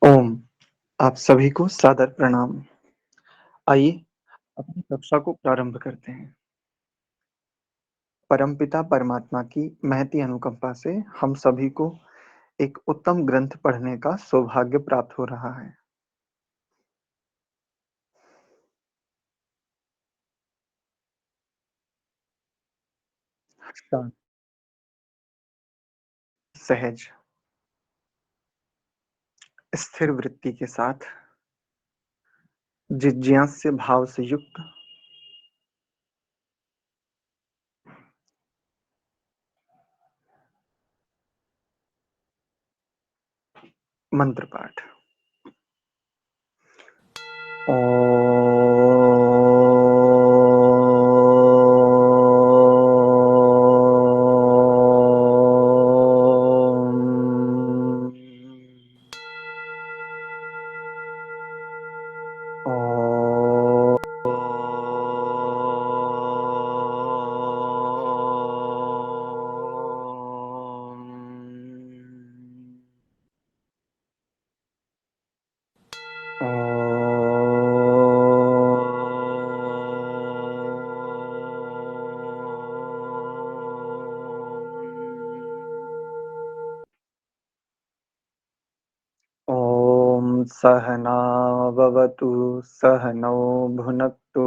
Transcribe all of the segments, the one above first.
ओम! आप सभी को सादर प्रणाम। आइए अपनी कक्षा को प्रारंभ करते हैं। परमपिता परमात्मा की महती अनुकंपा से हम सभी को एक उत्तम ग्रंथ पढ़ने का सौभाग्य प्राप्त हो रहा है। शांत, सहज, स्थिर वृत्ति के साथ, जिज्ञास्य भाव से युक्त मंत्र पाठ। ओम। ॐ सहनाववतु सहनौ भुनक्तु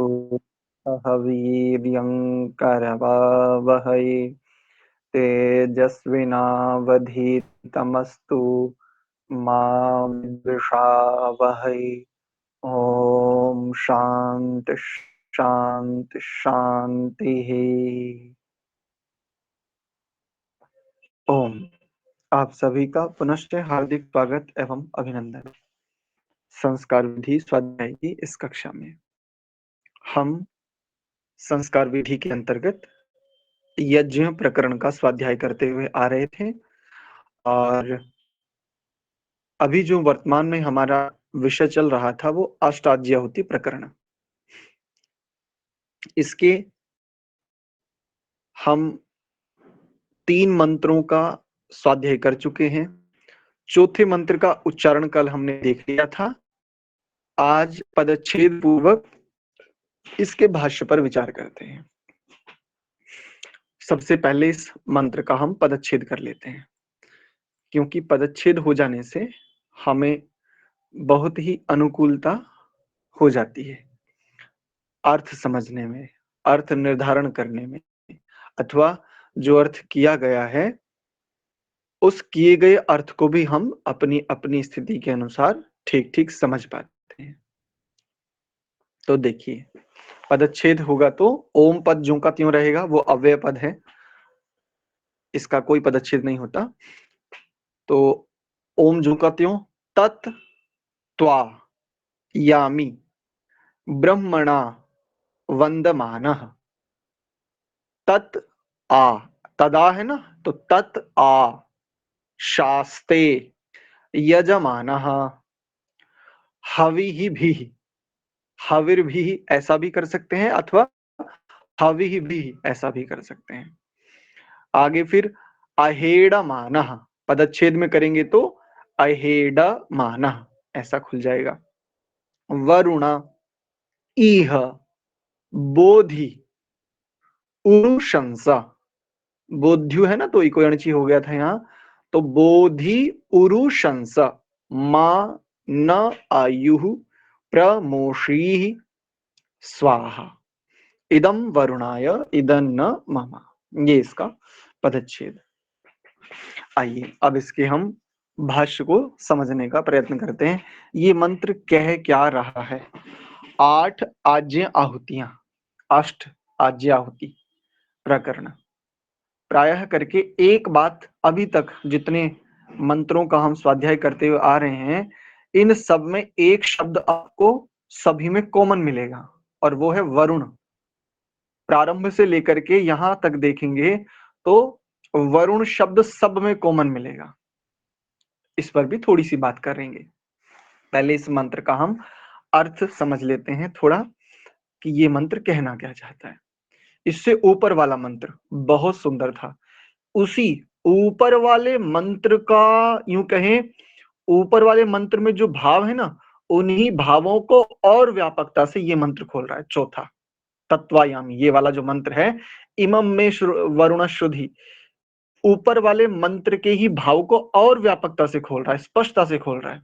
सह वीर्यं करवावहै तेजस्विनावधीतमस्तु मा विद्विषावहै। ॐ शान्ति शान्ति शान्तिः। ओम! आप सभी का पुनश्च हार्दिक स्वागत एवं अभिनंदन। संस्कार विधि स्वाध्याय की इस कक्षा में हम संस्कार विधि के अंतर्गत यज्ञ प्रकरण का स्वाध्याय करते हुए आ रहे थे और अभी जो वर्तमान में हमारा विषय चल रहा था वो अष्टाध्याहुति प्रकरण। इसके हम 3 मंत्रों का स्वाध्याय कर चुके हैं। चौथे मंत्र का उच्चारण कल हमने देख लिया था। आज पदच्छेद पूर्वक इसके भाष्य पर विचार करते हैं। सबसे पहले इस मंत्र का हम पदच्छेद कर लेते हैं, क्योंकि पदच्छेद हो जाने से हमें बहुत ही अनुकूलता हो जाती है अर्थ समझने में, अर्थ निर्धारण करने में, अथवा जो अर्थ किया गया है उस किए गए अर्थ को भी हम अपनी अपनी स्थिति के अनुसार ठीक ठीक समझ पाते हैं। तो देखिए, पदच्छेद होगा तो ओम पद ज्यों का त्यों रहेगा, वो अव्यय पद है, इसका कोई पदच्छेद नहीं होता। तो ओम ज्यों का त्यों तत् त्वा यामी ब्रह्मणा वंदमानः। तत् आ, तदा है ना, तो तत् आ शास्ते यजमानः हविः भी, हविर भी ऐसा भी कर सकते हैं अथवा हविः भी ऐसा भी कर सकते हैं। आगे फिर अहेडमानः, पदच्छेद में करेंगे तो अहेडमानः ऐसा खुल जाएगा। वरुण इह बोधि उरुशंसा, बोध्यु है ना, तो इको अणची हो गया था यहाँ, तो बोधि उरुशंस मां न आयु प्रमोषी स्वाहा इदम वरुणाय इदं न मम। ये इसका पदच्छेद। आइए अब इसके हम भाष्य को समझने का प्रयत्न करते हैं। ये मंत्र कह क्या रहा है? 8 आज्य आहुतियां, अष्ट आज्य आहुति प्रकरण। प्रायः करके एक बात अभी तक जितने मंत्रों का हम स्वाध्याय करते हुए आ रहे हैं, इन सब में एक शब्द आपको सभी में कॉमन मिलेगा और वो है वरुण। प्रारंभ से लेकर के यहां तक देखेंगे तो वरुण शब्द सब में कॉमन मिलेगा। इस पर भी थोड़ी सी बात करेंगे। पहले इस मंत्र का हम अर्थ समझ लेते हैं थोड़ा, कि ये मंत्र कहना क्या चाहता है। इससे ऊपर वाला मंत्र बहुत सुंदर था। उसी ऊपर वाले मंत्र का यूं कहें ऊपर वाले मंत्र में जो भाव है ना, उन्हीं भावों को और व्यापकता से ये मंत्र खोल रहा है। चौथा तत्वायामी, ये वाला जो मंत्र है, इमम में वरुण शुद्धि, ऊपर वाले मंत्र के ही भाव को और व्यापकता से खोल रहा है, स्पष्टता से खोल रहा है।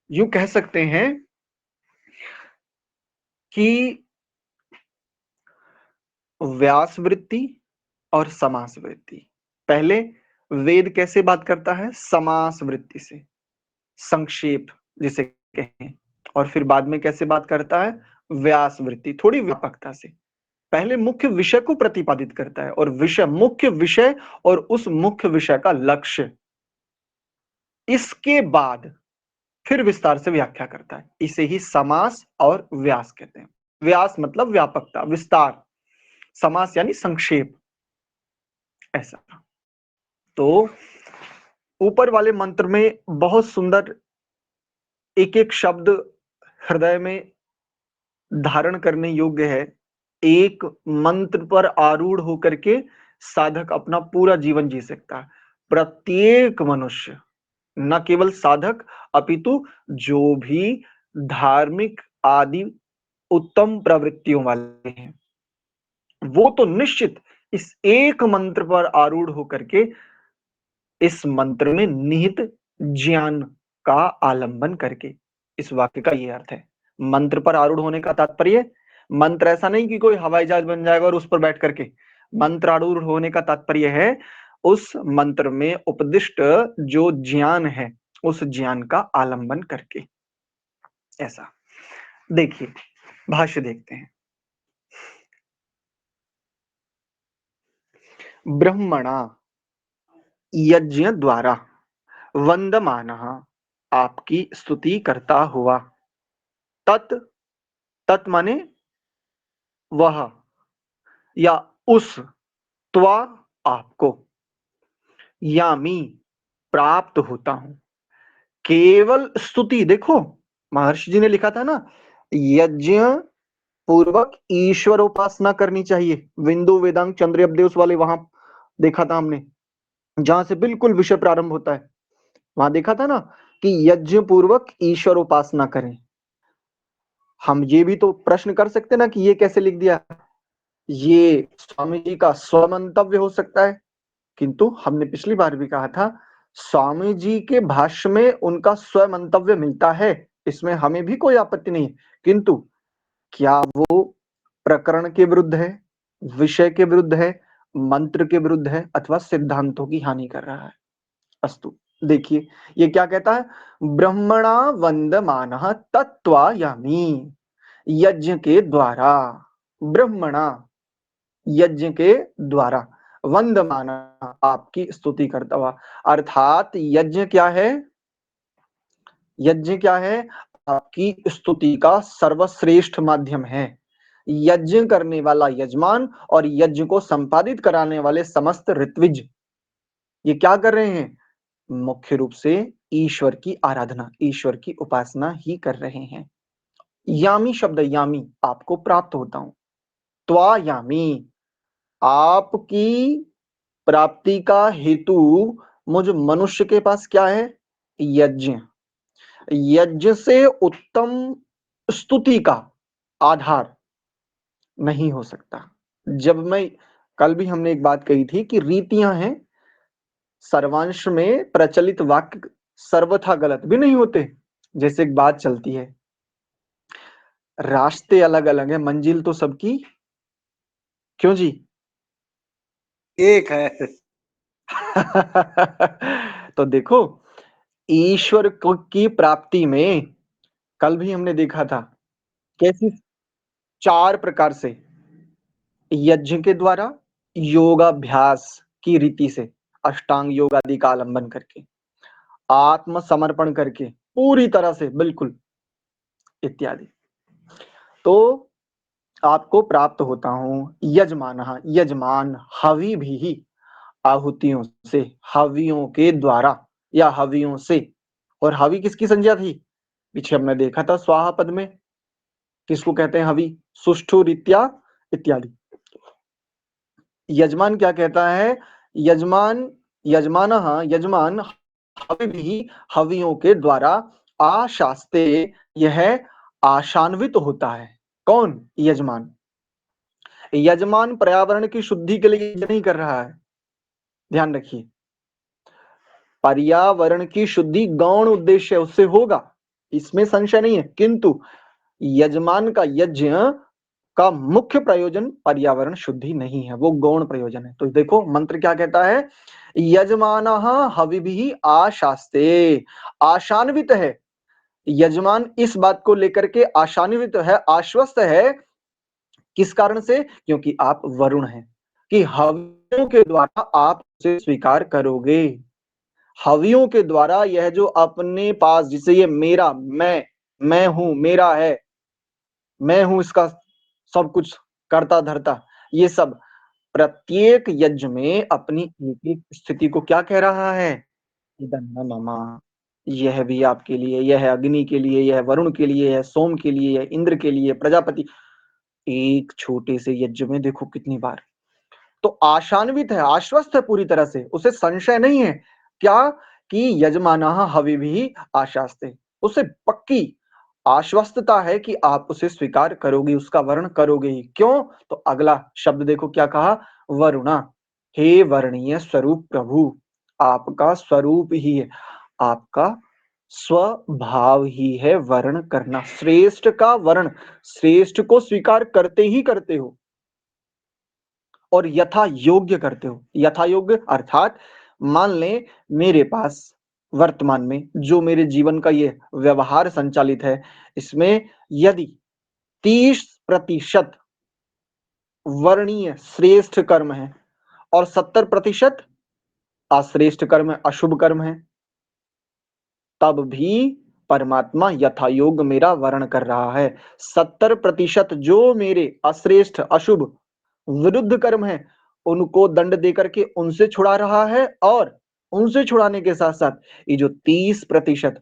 यूं कह सकते हैं कि व्यास वृत्ति और समास वृत्ति। पहले वेद कैसे बात करता है? समास वृत्ति से, संक्षेप जिसे कहें, और फिर बाद में कैसे बात करता है? व्यास वृत्ति, थोड़ी व्यापकता से। पहले मुख्य विषय को प्रतिपादित करता है, और विषय, मुख्य विषय और उस मुख्य विषय का लक्ष्य, इसके बाद फिर विस्तार से व्याख्या करता है। इसे ही समास और व्यास कहते हैं। व्यास मतलब व्यापकता, विस्तार, समास यानी संक्षेप, ऐसा। तो ऊपर वाले मंत्र में बहुत सुंदर एक एक शब्द हृदय में धारण करने योग्य है। एक मंत्र पर आरूढ़ होकर के साधक अपना पूरा जीवन जी सकता है। प्रत्येक मनुष्य, न केवल साधक अपितु जो भी धार्मिक आदि उत्तम प्रवृत्तियों वाले हैं, वो तो निश्चित इस एक मंत्र पर आरूढ़ होकर के इस मंत्र में निहित ज्ञान का आलंबन करके, इस वाक्य का ये अर्थ है। मंत्र पर आरूढ़ होने का तात्पर्य, मंत्र ऐसा नहीं कि कोई हवाई जहाज बन जाएगा और उस पर बैठ करके, मंत्र आरूढ़ होने का तात्पर्य है उस मंत्र में उपदिष्ट जो ज्ञान है, उस ज्ञान का आलंबन करके, ऐसा। देखिए भाष्य देखते हैं। ब्रह्मणा यज्ञ द्वारा वंदमानः, आपकी स्तुति करता हुआ, तत्, तत् माने वह या उस, त्वा आपको, यामी प्राप्त होता हूं। केवल स्तुति, देखो महर्षि जी ने लिखा था ना, यज्ञ पूर्वक ईश्वर उपासना करनी चाहिए। बिंदु वेदांग चंद्र अपदेश वाले वहां देखा था हमने, जहां से बिल्कुल विषय प्रारंभ होता है, वहां देखा था ना कि यज्ञ पूर्वक ईश्वर उपासना करें। हम ये भी तो प्रश्न कर सकते ना कि ये कैसे लिख दिया, ये स्वामी जी का स्वमंतव्य हो सकता है। किंतु हमने पिछली बार भी कहा था, स्वामी जी के भाष्य में उनका स्वमंतव्य मिलता है, इसमें हमें भी कोई आपत्ति नहीं। किंतु क्या वो प्रकरण के विरुद्ध है, विषय के विरुद्ध है, मंत्र के विरुद्ध है, अथवा सिद्धांतों की हानि कर रहा है? अस्तु, देखिए ये क्या कहता है, ब्रह्मणा वंदमानः तत्त्वायामि, यज्ञ के द्वारा, ब्रह्मणा यज्ञ के द्वारा, वंदमाना आपकी स्तुति करता हुआ। अर्थात यज्ञ क्या है? यज्ञ क्या है? आपकी स्तुति का सर्वश्रेष्ठ माध्यम है। यज्ञ करने वाला यजमान और यज्ञ को संपादित कराने वाले समस्त ऋत्विज, ये क्या कर रहे हैं? मुख्य रूप से ईश्वर की आराधना, ईश्वर की उपासना ही कर रहे हैं। यामी शब्द, यामी आपको प्राप्त होता हूं, त्वा यामी आपकी प्राप्ति का हेतु मुझ मनुष्य के पास क्या है? यज्ञ। यज्ञ से उत्तम स्तुति का आधार नहीं हो सकता। जब मैं, कल भी हमने एक बात कही थी कि रीतियां हैं, सर्वांश में प्रचलित वाक्य सर्वथा गलत भी नहीं होते। जैसे एक बात चलती है, रास्ते अलग अलग है, मंजिल तो सबकी क्यों जी एक है। तो देखो, ईश्वर की प्राप्ति में कल भी हमने देखा था कैसी, चार प्रकार से, यज्ञ के द्वारा, योगाभ्यास की रीति से, अष्टांग योग आदि का आलंबन करके, आत्म समर्पण करके पूरी तरह से बिल्कुल, इत्यादि। तो आपको प्राप्त होता हूं, यजमान, यजमान हवि भी, आहुतियों से, हवियों के द्वारा या हवियों से। और हवि किसकी संज्ञा थी? पीछे हमने देखा था स्वाहा पद में, किसको कहते हैं हवि? सुष्ठु रीत्या इत्यादि। यजमान क्या कहता है? यजमान, यजमान, यजमान हविभिः हवियों के द्वारा आशास्ते यह आशान्वित होता है। कौन? यजमान। यजमान पर्यावरण की शुद्धि के लिए यज्ञ नहीं कर रहा है, ध्यान रखिए। पर्यावरण की शुद्धि गौण उद्देश्य उससे होगा, इसमें संशय नहीं है, किंतु यजमान का यज्ञ का मुख्य प्रयोजन पर्यावरण शुद्धि नहीं है, वो गौण प्रयोजन है। तो देखो मंत्र क्या कहता है, यजमानः हविभिः आशास्ते, आशान्वित है। यजमान इस बात को लेकर के आशान्वित है, आश्वस्त है। किस कारण से? क्योंकि आप वरुण हैं, कि हवियों के द्वारा आप उसे स्वीकार करोगे। हवियों के द्वारा यह जो अपने पास, जिसे ये मेरा, मैं हूं, मेरा है, मैं हूं इसका सब कुछ करता धरता, ये सब प्रत्येक यज्ञ में अपनी एक-एक स्थिति को क्या कह रहा है? इदं न मम। यह भी आपके लिए, यह अग्नि के लिए, यह वरुण के लिए, यह सोम के लिए, यह इंद्र के लिए, प्रजापति। एक छोटे से यज्ञ में देखो कितनी बार। तो आशान्वित है, आश्वस्त है पूरी तरह से, उसे संशय नहीं है। क्या? कि यजमानः हविभिः आशास्ते, उसे पक्की आश्वस्तता है कि आप उसे स्वीकार करोगी, उसका वर्ण करोगे ही। क्यों? तो अगला शब्द देखो क्या कहा, वरुणा। हे वर्णीय स्वरूप प्रभु, आपका स्वरूप ही है, आपका स्वभाव ही है वर्ण करना। श्रेष्ठ का वर्ण, श्रेष्ठ को स्वीकार करते ही करते हो और यथा योग्य करते हो। यथा योग्य अर्थात मान लें मेरे पास वर्तमान में जो मेरे जीवन का ये व्यवहार संचालित है, इसमें यदि 30% वर्णीय श्रेष्ठ कर्म है और 70% अश्रेष्ठ कर्म है, अशुभ कर्म है, तब भी परमात्मा यथायोग मेरा वर्ण कर रहा है। 70% जो मेरे अश्रेष्ठ अशुभ विरुद्ध कर्म है, उनको दंड देकर के उनसे छुड़ा रहा है, और उनसे छुड़ाने के साथ साथ ये जो 30%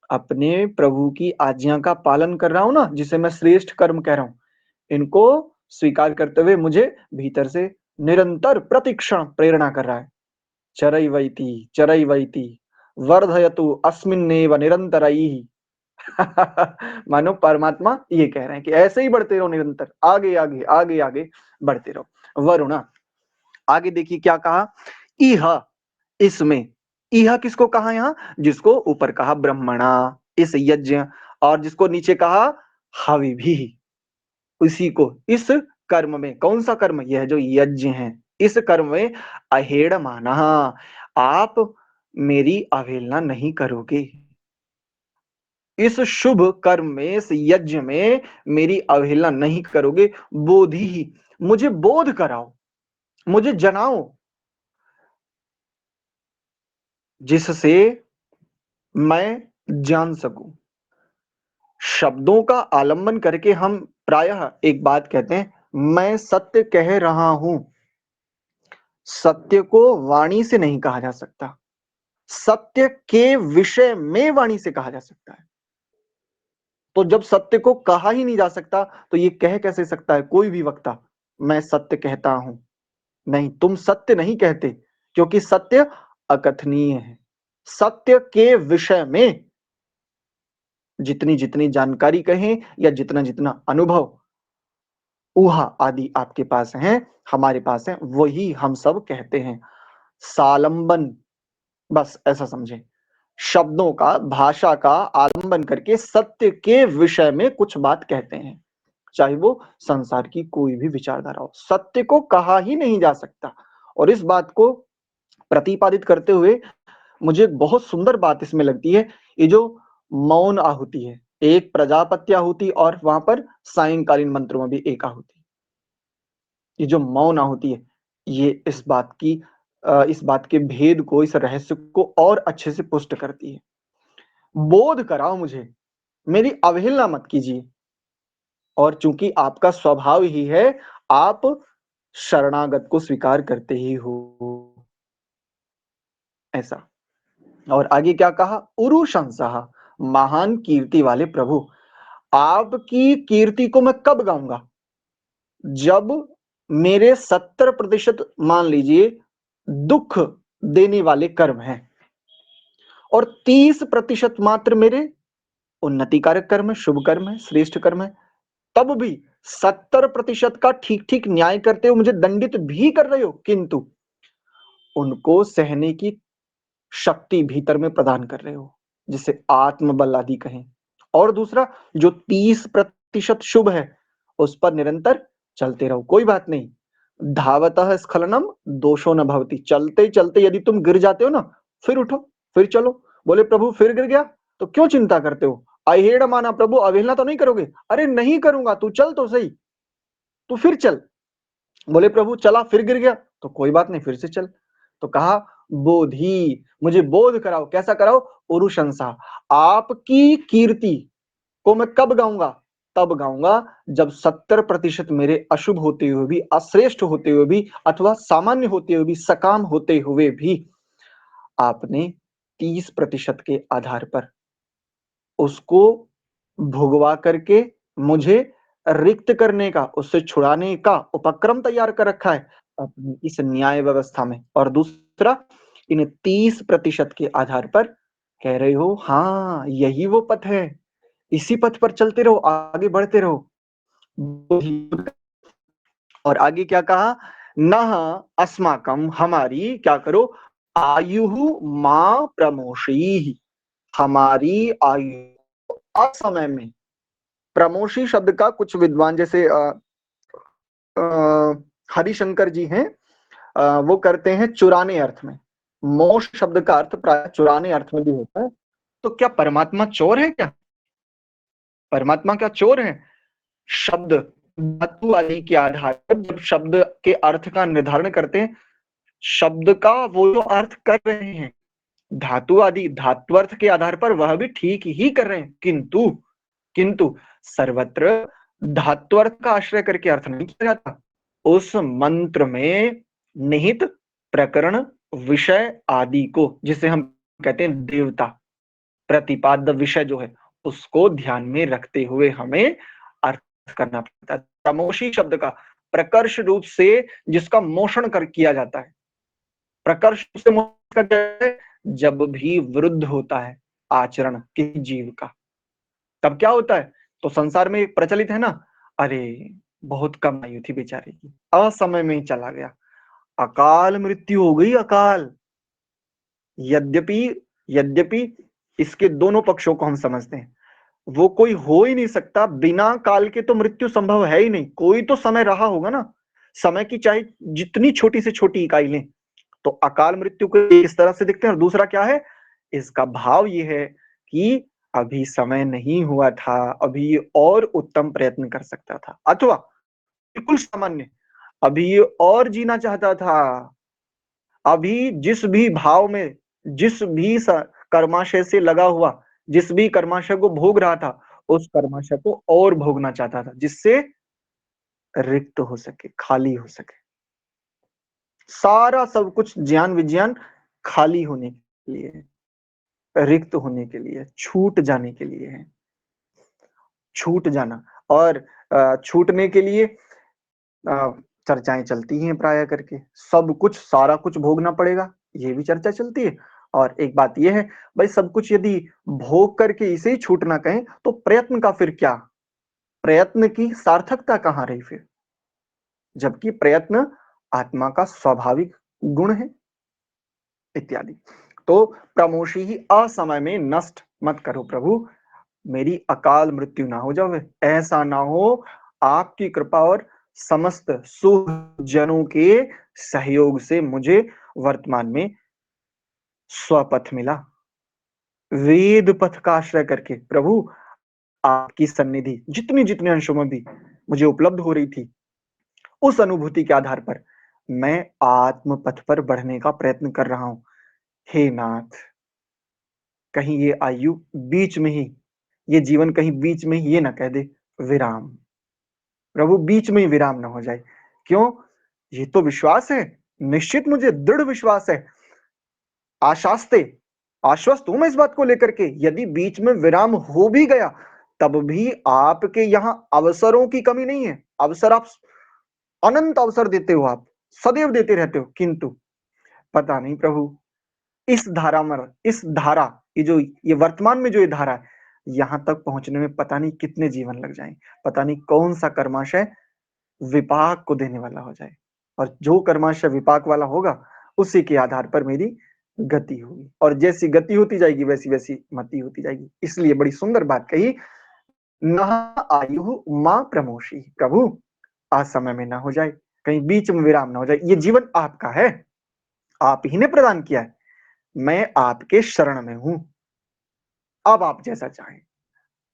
अपने प्रभु की आज्ञा का पालन कर रहा हूं ना, जिसे मैं श्रेष्ठ कर्म कह रहा हूं, इनको स्वीकार करते हुए मुझे भीतर से निरंतर प्रतिक्षण प्रेरणा कर रहा है। चरैवैति चरैवैति वर्धयतु अस्मिन्नेव निरंतरैः। मानो परमात्मा ये कह रहे हैं कि ऐसे ही बढ़ते रहो, निरंतर आगे आगे आगे आगे बढ़ते रहो। वरुणा, आगे देखिए क्या कहा, इह, इसमें। इह किसको कहा यहाँ? जिसको ऊपर कहा ब्रह्मणा, इस यज्ञ, और जिसको नीचे कहा हवि भी, उसी को इस कर्म में। कौन सा कर्म? यह जो यज्ञ है, इस कर्म में अहेड़ माना, आप मेरी अवहेलना नहीं करोगे। इस शुभ कर्म में, इस यज्ञ में मेरी अवहेलना नहीं करोगे। बोधि ही, मुझे बोध कराओ, मुझे जनाओ, जिससे मैं जान सकूं। शब्दों का आलंबन करके हम प्रायः एक बात कहते हैं, मैं सत्य कह रहा हूं। सत्य को वाणी से नहीं कहा जा सकता, सत्य के विषय में वाणी से कहा जा सकता है। तो जब सत्य को कहा ही नहीं जा सकता, तो ये कह कैसे सकता है कोई भी वक्ता, मैं सत्य कहता हूं? नहीं, तुम सत्य नहीं कहते, क्योंकि सत्य अकथनीय है। सत्य के विषय में जितनी जितनी जानकारी कहें या जितना जितना अनुभव, ऊहा आदि आपके पास है, हमारे पास है, वही हम सब कहते हैं। सालंबन, बस ऐसा समझें, शब्दों का, भाषा का आलंबन करके सत्य के विषय में कुछ बात कहते हैं, चाहे वो संसार की कोई भी विचारधारा हो। सत्य को कहा ही नहीं जा सकता। और इस बात को प्रतिपादित करते हुए मुझे बहुत सुंदर बात इसमें लगती है, ये जो मौन आहुति है, एक प्रजापत्य आहुति और वहां पर सायंकालीन मंत्रों में भी एक आहुति। ये जो मौन आहुति है, ये इस बात के भेद को, इस रहस्य को और अच्छे से पुष्ट करती है। बोध कराओ मुझे, मेरी अवहेलना मत कीजिए। और चूंकि आपका स्वभाव ही है, आप शरणागत को स्वीकार करते ही हो, ऐसा। और आगे क्या कहा, उरुशंसः, महान कीर्ति वाले प्रभु। आपकी कीर्ति को मैं कब गाऊंगा? जब मेरे 70% मान लीजिए दुख देने वाले कर्म हैं, और 30% मात्र मेरे उन्नतिकारक कर्म है, शुभ कर्म है, श्रेष्ठ कर्म है, तब भी 70% का ठीक-ठीक न्याय करते हुए मुझे दंडित भी कर रहे हो, किंतु उनको सहने की शक्ति भीतर में प्रदान कर रहे हो, जिसे आत्मबल आदि कहें। और दूसरा, जो 30% शुभ है, उस पर निरंतर चलते रहो, कोई बात नहीं। धावतः स्खलनम दोषो न भवति। चलते-चलते यदि तुम गिर जाते हो ना, फिर उठो, फिर चलो। बोले प्रभु फिर गिर गया, तो क्यों चिंता करते हो? अहेड़ माना प्रभु, अवहेलना तो नहीं करोगे? अरे नहीं करूँगा, तू चल तो सही, तू फिर चल। बोले प्रभु चला फिर गिर गया, तो कोई बात नहीं, फिर से चल। तो कहा बोधि, मुझे बोध कराओ, कैसा कराओ? उरुशंसा, आपकी कीर्ति को मैं कब गाऊंगा? तब गाऊंगा जब 70% मेरे अशुभ होते हुए भी, अश्रेष्ठ होते हुए भी, अथवा सामान्य होते हुए भी, सकाम होते हुए भी आपने 30% के आधार पर उसको भुगवा करके मुझे रिक्त करने का, उससे छुड़ाने का उपक्रम तैयार कर रखा है अपनी इस न्याय व्यवस्था में। और दूसरा, इन 30% के आधार पर कह रहे हो हाँ यही वो पथ है, इसी पथ पर चलते रहो, आगे बढ़ते रहो। और आगे क्या कहा? नह अस्माकम, हमारी क्या करो? आयु मां प्रमोशी, हमारी आयु असमय में। प्रमोशी शब्द का कुछ विद्वान जैसे हरिशंकर जी हैं, वो करते हैं चुराने अर्थ में। मोक्ष शब्द का अर्थ प्राय चुराने अर्थ में भी होता है। तो क्या परमात्मा चोर है क्या? परमात्मा क्या चोर है? शब्द धातु आदि के आधार पर जब शब्द के अर्थ का निर्धारण करते हैं, शब्द का वो जो अर्थ कर रहे हैं, धातु आदि धात्वर्थ के आधार पर वह भी ठीक ही कर रहे हैं, किंतु किंतु सर्वत्र धात्वर्थ का आश्रय करके अर्थ नहीं किया जाता। उस मंत्र में निहित प्रकरण, विषय आदि को, जिसे हम कहते हैं देवता, प्रतिपाद्य विषय जो है, उसको ध्यान में रखते हुए हमें अर्थ करना पड़ता है। प्रमोशी शब्द का प्रकर्ष रूप से जिसका मोषण कर किया जाता है, प्रकर्ष से मोषण कर जाता है जब भी वृद्ध होता है आचरण किसी जीव का, तब क्या होता है? तो संसार में एक प्रचलित है ना, अरे बहुत कम आयु थी बेचारे की, असमय में ही चला गया, अकाल मृत्यु हो गई, अकाल। यद्यपि यद्यपि इसके दोनों पक्षों को हम समझते हैं, वो कोई हो ही नहीं सकता, बिना काल के तो मृत्यु संभव है ही नहीं, कोई तो समय रहा होगा ना। समय की चाहे जितनी छोटी से छोटी इकाई लें, तो अकाल मृत्यु को इस तरह से दिखते हैं। और दूसरा क्या है, इसका भाव ये है कि अभी समय नहीं हुआ था, अभी ये और उत्तम प्रयत्न कर सकता था, अथवा बिल्कुल सामान्य, अभी ये और जीना चाहता था, अभी जिस भी भाव में, जिस भी कर्माशय से लगा हुआ, जिस भी कर्माशय को भोग रहा था, उस कर्माशय को और भोगना चाहता था, जिससे रिक्त हो सके, खाली हो सके। सारा सब कुछ ज्ञान विज्ञान खाली होने के लिए है, रिक्त होने के लिए, छूट जाने के लिए है, छूट जाना। और छूटने के लिए चर्चाएं चलती हैं प्राय करके, सब कुछ सारा कुछ भोगना पड़ेगा, ये भी चर्चा चलती है। और एक बात ये है, भाई सब कुछ यदि भोग करके इसे ही छूटना कहें, तो प्रयत्न का फिर क्या? प्रयत्न की सार्थकता कहाँ रही फिर? जबकि प्रयत्न आत्मा का स्वाभाविक गुण है, इत्यादि। तो प्रमोशी ही असमय में नष्ट मत करो प्रभु, मेरी अकाल मृत्यु ना हो जावे, ऐसा ना हो। आपकी कृपा और समस्त सुजनों के सहयोग से मुझे वर्तमान में स्वपथ मिला, वेद पथ का आश्रय करके। प्रभु आपकी सन्निधि जितनी जितने अंशों में भी मुझे उपलब्ध हो रही थी, उस अनुभूति के आधार पर मैं आत्म पथ पर बढ़ने का प्रयत्न कर रहा हूं। हे नाथ, कहीं ये आयु बीच में ही, ये जीवन कहीं बीच में ही ये ना कह दे विराम। प्रभु बीच में ही विराम ना हो जाए। क्यों? ये तो विश्वास है, निश्चित मुझे दृढ़ विश्वास है, आशास्ते, आश्वस्त हूं मैं इस बात को लेकर के, यदि बीच में विराम हो भी गया, तब भी आपके यहां अवसरों की कमी नहीं है। अवसर आप अनंत अवसर देते हो, आप सदैव देते रहते हो, किंतु पता नहीं प्रभु, इस धारा में, इस धारा ये वर्तमान में जो ये धारा है, यहाँ तक पहुँचने में पता नहीं कितने जीवन लग जाएँ। पता नहीं कौन-सा कर्माशय विपाक को देने वाला हो जाए, और जो कर्माशय विपाक वाला होगा, उसी के आधार पर मेरी गति होगी, और जैसी गति होती जाएगी वैसी-वैसी मति होती जाएगी। इसलिए बड़ी सुंदर बात कही, नः आयुः मा प्रमोषि। प्रभु, असमय में ना हो जाए, कहीं बीच में विराम ना हो जाए। ये जीवन आपका है, आप ही ने प्रदान किया है। मैं आपके शरण में हूँ। अब आप जैसा चाहें।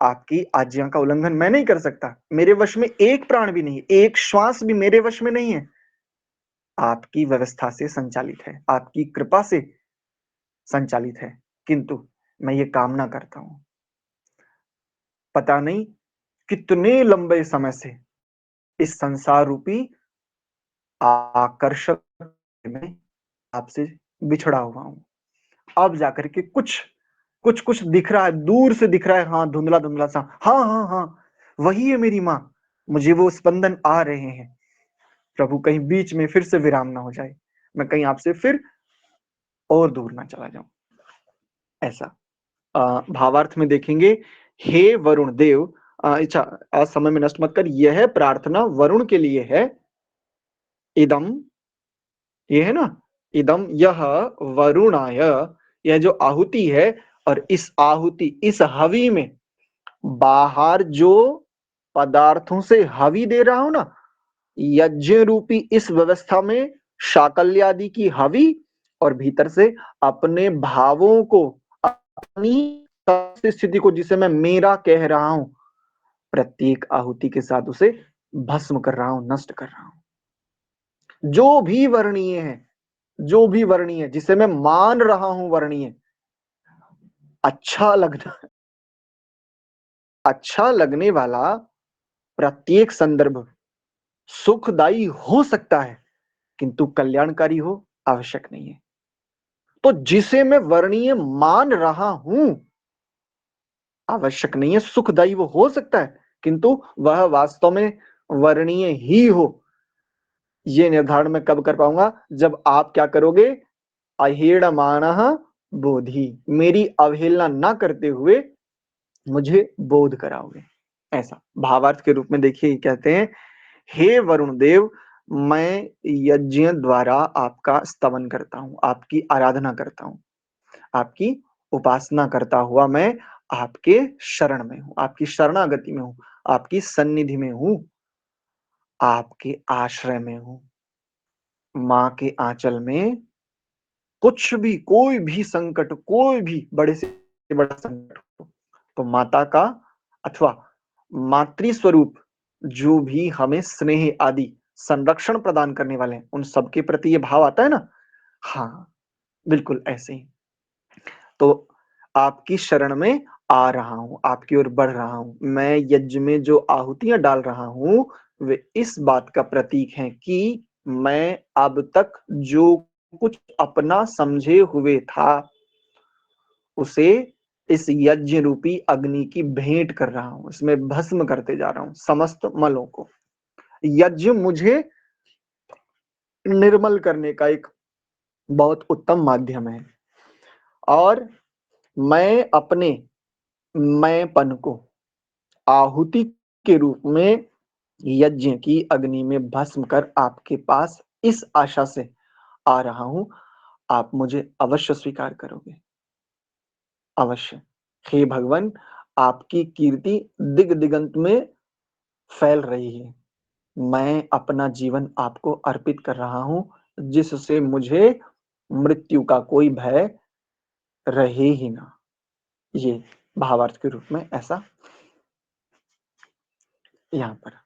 आपकी आज्ञा का उल्लंघन मैं नहीं कर सकता। मेरे वश में एक प्राण भी नहीं है, एक श्वास भी मेरे वश में नहीं है। आपकी व्यवस्था से संचालित है, आपकी कृपा से संचालित है, किंतु मैं ये कामना करता हूँ, पता नहीं कितने लंबे समय से इस संसार रूपी आकर्षक में आपसे बिछड़ा हुआ हूँ। अब जाकर के कुछ दिख रहा है, दूर से दिख रहा है, हाँ, धुंधला-धुंधला सा। हाँ, हाँ, हाँ, वही है मेरी माँ। मुझे वो स्पंदन आ रहे हैं। प्रभु, कहीं बीच में फिर से विराम ना हो जाए। मैं कहीं आपसे फिर और दूर ना चला जाऊँ। ऐसा। भावार्थ में देखेंगे, हे वरुण देव, अच्छा, समय में नष्ट मत कर, यह प्रार्थना वरुण के लिए है। इदम, ये है ना, इदम यह वरुणाय, यह जो आहुति है, और इस आहुति, इस हवि में बाहर जो पदार्थों से हवि दे रहा हूं ना, यज्ञ रूपी इस व्यवस्था में शाकल्य आदि की हवि, और भीतर से अपने भावों को, अपनी स्थिति को, जिसे मैं मेरा कह रहा हूं, प्रत्येक आहुति के साथ उसे भस्म कर रहा हूं, नष्ट कर रहा हूं। जो भी वर्णीय, जिसे मैं मान रहा हूं वर्णीय, अच्छा लगना, अच्छा लगने वाला प्रत्येक संदर्भ सुखदायी हो सकता है, किंतु कल्याणकारी हो आवश्यक नहीं है। तो जिसे मैं वर्णीय मान रहा हूं, आवश्यक नहीं है सुखदायी वो हो सकता है, किंतु वह वास्तव में वर्णीय ही हो। ये निर्धारण मैं कब कर पाऊंगा? जब आप क्या करोगे? अहेड़मानः बोधि, मेरी अवहेलना ना करते हुए मुझे बोध कराओगे। ऐसा भावार्थ के रूप में देखिए, कहते हैं, हे वरुण देव, मैं यज्ञ द्वारा आपका स्तवन करता हूं, आपकी आराधना करता हूं, आपकी उपासना करता हुआ मैं आपके शरण में हूं, आपकी शरणागति में हूं, आपकी सन्निधि में हूं, आपके आश्रय में हूं। माँ के आंचल में कुछ भी, कोई भी संकट, कोई भी बड़े से बड़ा संकट हो, तो माता का अथवा मातृ स्वरूप जो भी हमें स्नेह आदि संरक्षण प्रदान करने वाले हैं, उन सबके प्रति ये भाव आता है ना। हाँ, बिल्कुल ऐसे ही। तो आपकी शरण में आ रहा हूं, आपकी ओर बढ़ रहा हूं। मैं यज्ञ में जो आहुतियां डाल रहा हूं, वे इस बात का प्रतीक हैं कि मैं अब तक जो कुछ अपना समझे हुए था, उसे इस यज्ञ रूपी अग्नि की भेंट कर रहा हूं, इसमें भस्म करते जा रहा हूं समस्त मलों को। यज्ञ मुझे निर्मल करने का एक बहुत उत्तम माध्यम है, और मैं अपने मैंपन को आहुति के रूप में यज्ञ की अग्नि में भस्म कर आपके पास इस आशा से आ रहा हूं, आप मुझे अवश्य स्वीकार करोगे, अवश्य। हे भगवान, आपकी कीर्ति दिग दिगंत में फैल रही है। मैं अपना जीवन आपको अर्पित कर रहा हूं, जिससे मुझे मृत्यु का कोई भय रहे ही ना। ये भावार्थ के रूप में ऐसा यहाँ पर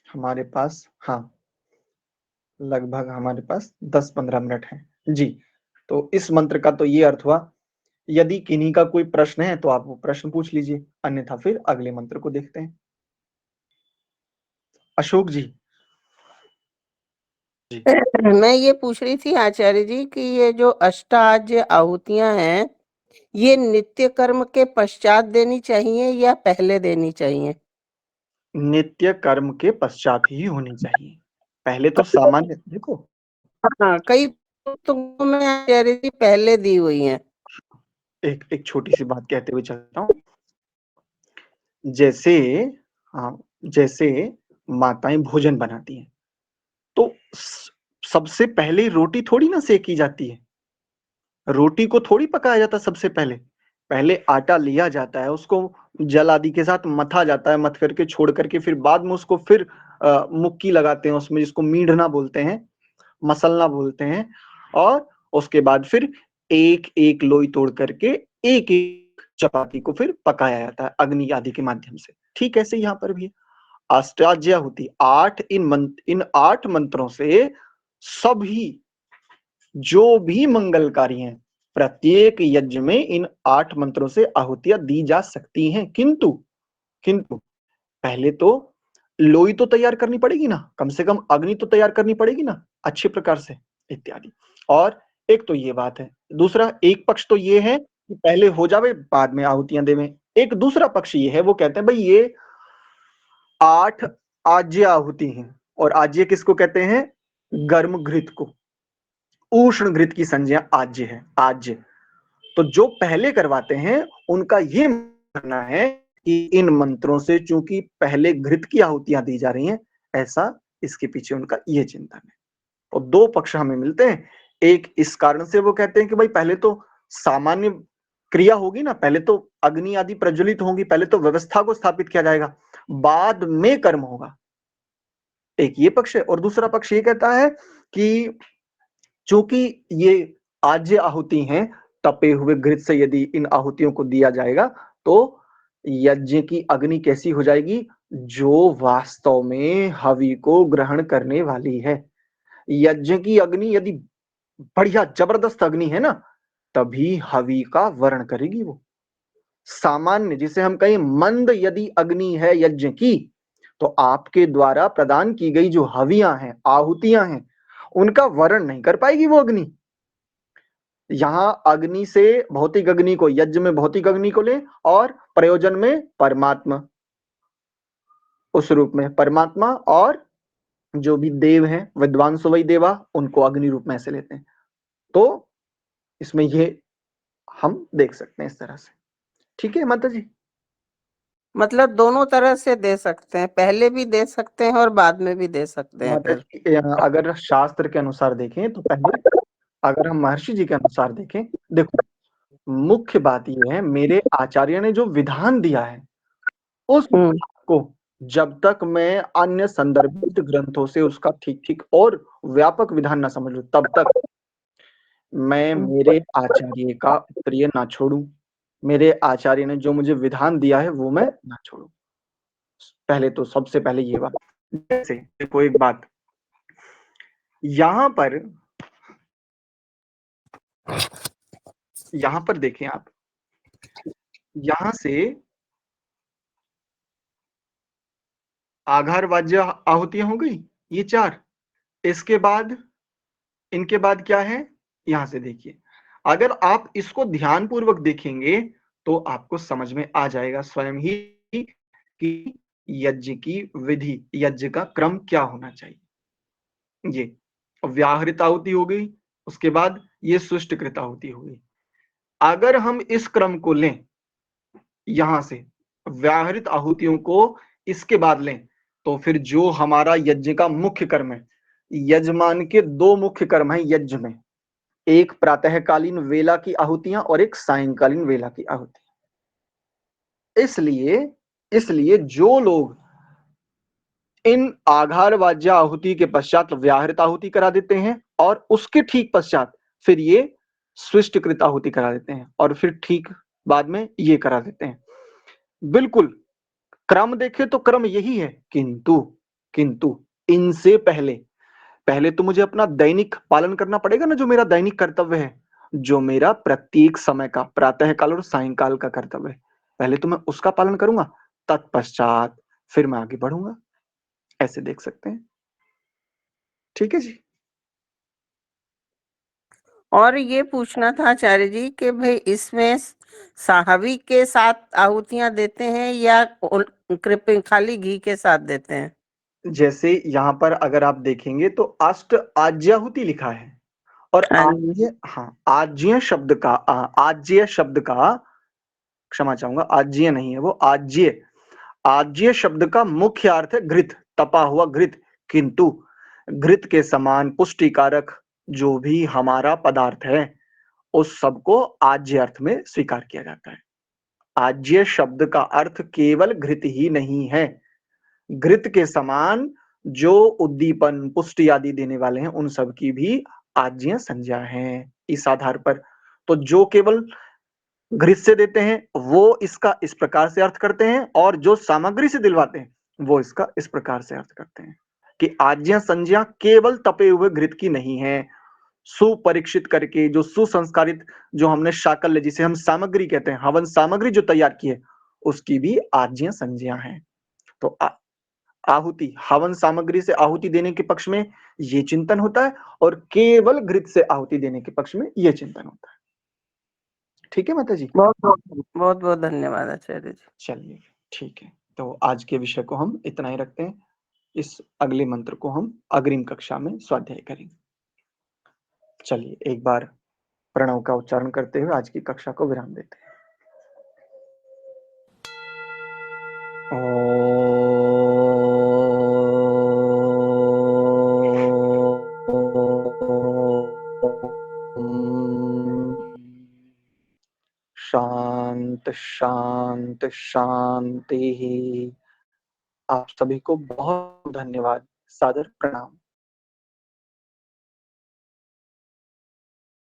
हमारे पास, हाँ, लगभग हमारे पास 10-15 मिनट है जी। तो इस मंत्र का तो ये अर्थ हुआ। यदि किन्हीं का कोई प्रश्न है तो आप वो प्रश्न पूछ लीजिए, अन्यथा फिर अगले मंत्र को देखते हैं। अशोक जी। जी। मैं ये पूछ रही थी आचार्य जी कि ये जो अष्टाज्य आहुतियां हैं, ये नित्य कर्म के पश्चात देनी चाहिए या पहले देनी चाहिए? नित्य कर्म के पश्चात ही होनी चाहिए। पहले तो सामान्य देखो, हाँ, कई पुस्तकों में आचार्य जी पहले दी हुई हैं। एक छोटी सी बात कहते हुए चलता हूँ। जैसे हाँ, जैसे माताएं भोजन बनाती हैं तो सबसे पहले रोटी थोड़ी ना सेकी जाती है, रोटी को थोड़ी पकाया जाता सबसे पहले। पहले आटा लिया जाता है, उसको जल आदि के साथ मथा जाता है, मथ करके छोड़ करके फिर बाद में उसको फिर मुक्की लगाते हैं उसमें, जिसको मीढ़ना बोलते हैं, मसलना बोलते हैं, और उसके बाद फिर एक एक लोई तोड़ करके एक एक चपाती को फिर पकाया जाता है अग्नि आदि के माध्यम से। ठीक ऐसे यहाँ पर भी अष्टाध्यायी 8 इन 8 मंत्रों से सभी जो भी मंगलकारी हैं, प्रत्येक यज्ञ में इन 8 मंत्रों से आहुतियां दी जा सकती हैं। किंतु किंतु पहले तो लोई तो तैयार करनी पड़ेगी ना, कम से कम अग्नि तो तैयार करनी पड़ेगी ना अच्छे प्रकार से, इत्यादि। और एक तो ये बात है, दूसरा एक पक्ष तो ये है कि पहले हो जावे बाद में आहुतियां देवें। एक दूसरा पक्ष ये है, वो कहते हैं भाई ये 8 आज्य आहुति हैं, और आज्य किसको कहते हैं? गर्म घृत को। उष्ण घृत की संज्ञा आज्य है, आज्य। तो जो पहले करवाते हैं उनका ये मानना है कि इन मंत्रों से चूंकि पहले घृत की आहुतियां दी जा रही हैं, ऐसा इसके पीछे उनका ये चिंतन है। और दो पक्ष हमें मिलते हैं। एक इस कारण से वो कहते हैं कि भाई पहले तो सामान्य क्रिया होगी ना, पहले तो अग्नि आदि प्रज्वलित होंगी, पहले तो व्यवस्था को स्थापित किया जाएगा, बाद में कर्म होगा। एक ये पक्ष है। और दूसरा पक्ष ये कहता है कि चूंकि ये आज्य आहुति हैं, तपे हुए घृत से यदि इन आहुतियों को दिया जाएगा तो यज्ञ की अग्नि कैसी हो जाएगी? जो वास्तव में हवि को ग्रहण करने वाली है। यज्ञ की अग्नि यदि बढ़िया जबरदस्त अग्नि है ना, तभी हवि का वर्ण करेगी वो। सामान्य जिसे हम कहें मंद यदि अग्नि है यज्ञ की, तो आपके द्वारा प्रदान की गई जो हवियां हैं, आहुतियां हैं, उनका वर्ण नहीं कर पाएगी वो अग्नि। यहां अग्नि से भौतिक अग्नि को, यज्ञ में भौतिक अग्नि को लें, और प्रयोजन में परमात्मा, उस रूप में परमात्मा, और जो भी देव हैं विद्वान वही देवा, उनको अग्नि रूप में ऐसे लेते हैं। तो इसमें ये हम देख सकते हैं इस तरह से। ठीक है माता जी? मतलब दोनों तरह से दे सकते हैं, पहले भी दे सकते हैं और बाद में भी दे सकते हैं माता फिर। जी अगर शास्त्र के अनुसार देखें तो पहले, अगर हम महर्षि जी के अनुसार देखें, देखो मुख्य बात यह है, मेरे आचार्य ने जो विधान दिया है उस को जब तक मैं अन्य संदर्भित ग्रंथों से उसका ठीक ठीक और व्यापक विधान ना समझ लूं, तब तक मैं मेरे आचार्य का उत्तरीय ना छोड़ूं। मेरे आचार्य ने जो मुझे विधान दिया है वो मैं ना छोड़ूं। पहले तो सबसे पहले ये बात। जैसे देखो एक बात यहां पर देखें आप, यहां से आघार वाज्य आहुतियां हो गई ये 4। इसके बाद, इनके बाद क्या है? यहां से देखिए, अगर आप इसको ध्यान पूर्वक देखेंगे तो आपको समझ में आ जाएगा स्वयं ही कि यज्ञ की विधि, यज्ञ का क्रम क्या होना चाहिए। ये व्याहृत आहुति हो गई, उसके बाद ये सुष्टकृत आहुति हो गई। अगर हम इस क्रम को लें, यहां से व्याहृत आहुतियों को इसके बाद लें, तो फिर जो हमारा यज्ञ का मुख्य कर्म है, यजमान के 2 मुख्य कर्म है यज्ञ में, एक प्रातःकालीन वेला की आहुतियां और एक सायंकालीन वेला की आहुति। इसलिए जो लोग इन आघार वाज्य आहुति के पश्चात व्याहृत आहुति करा देते हैं और उसके ठीक पश्चात फिर ये स्विष्टकृत आहुति करा देते हैं, और फिर ठीक बाद में ये करा देते हैं, बिल्कुल क्रम देखे तो क्रम यही है। किंतु किंतु इनसे पहले पहले तो मुझे अपना दैनिक पालन करना पड़ेगा ना, जो मेरा दैनिक कर्तव्य है, जो मेरा प्रत्येक समय का प्रातःकाल और सायंकाल का कर्तव्य है, पहले तो मैं उसका पालन करूंगा, तत्पश्चात फिर मैं आगे बढ़ूंगा। ऐसे देख सकते हैं। ठीक है जी? और ये पूछना था आचार्य जी कि भाई इसमें साहवी के साथ आहुतियां देते हैं या खाली घी के साथ देते हैं? जैसे यहाँ पर अगर आप देखेंगे तो अष्ट आज्याहुति लिखा है और हाँ जी। आज्य, हाँ, आज्य शब्द का, क्षमा चाहूंगा, आज्य नहीं है वो, आज्य, आज्य शब्द का मुख्य अर्थ है घृत, तपा हुआ घृत। किंतु घृत के समान पुष्टिकारक जो भी हमारा पदार्थ है उस सबको आज्य अर्थ में स्वीकार किया जाता है। आज्य शब्द का अर्थ केवल घृत ही नहीं है, घृत के समान जो उद्दीपन पुष्टि आदि देने वाले हैं उन सब की भी आज्य संज्ञा है इस आधार पर। तो जो केवल घृत से देते हैं वो इसका इस प्रकार से अर्थ करते हैं, और जो सामग्री से दिलवाते हैं वो इसका इस प्रकार से अर्थ करते हैं कि आज्ञा संज्ञा केवल तपे हुए घृत की नहीं है, सुपरीक्षित करके जो सुसंस्कारित, जो हमने शाकल्य जिसे हम सामग्री कहते हैं, हवन सामग्री जो तैयार की है उसकी भी आज्ञा संज्ञा है। तो आहुति, हवन सामग्री से आहुति देने के पक्ष में ये चिंतन होता है और केवल घृत से आहुति देने के पक्ष में ये चिंतन होता है। ठीक है माता जी? बहुत बहुत बहुत बहुत धन्यवाद आचार्य जी। चलिए, ठीक है, तो आज के विषय को हम इतना ही रखते हैं। इस अगले मंत्र को हम अग्रिम कक्षा में स्वाध्याय करेंगे। चलिए एक बार प्रणव का उच्चारण करते हुए आज की कक्षा को विराम देते हैं। शांत शांत शांति। आप सभी को बहुत धन्यवाद, सादर प्रणाम।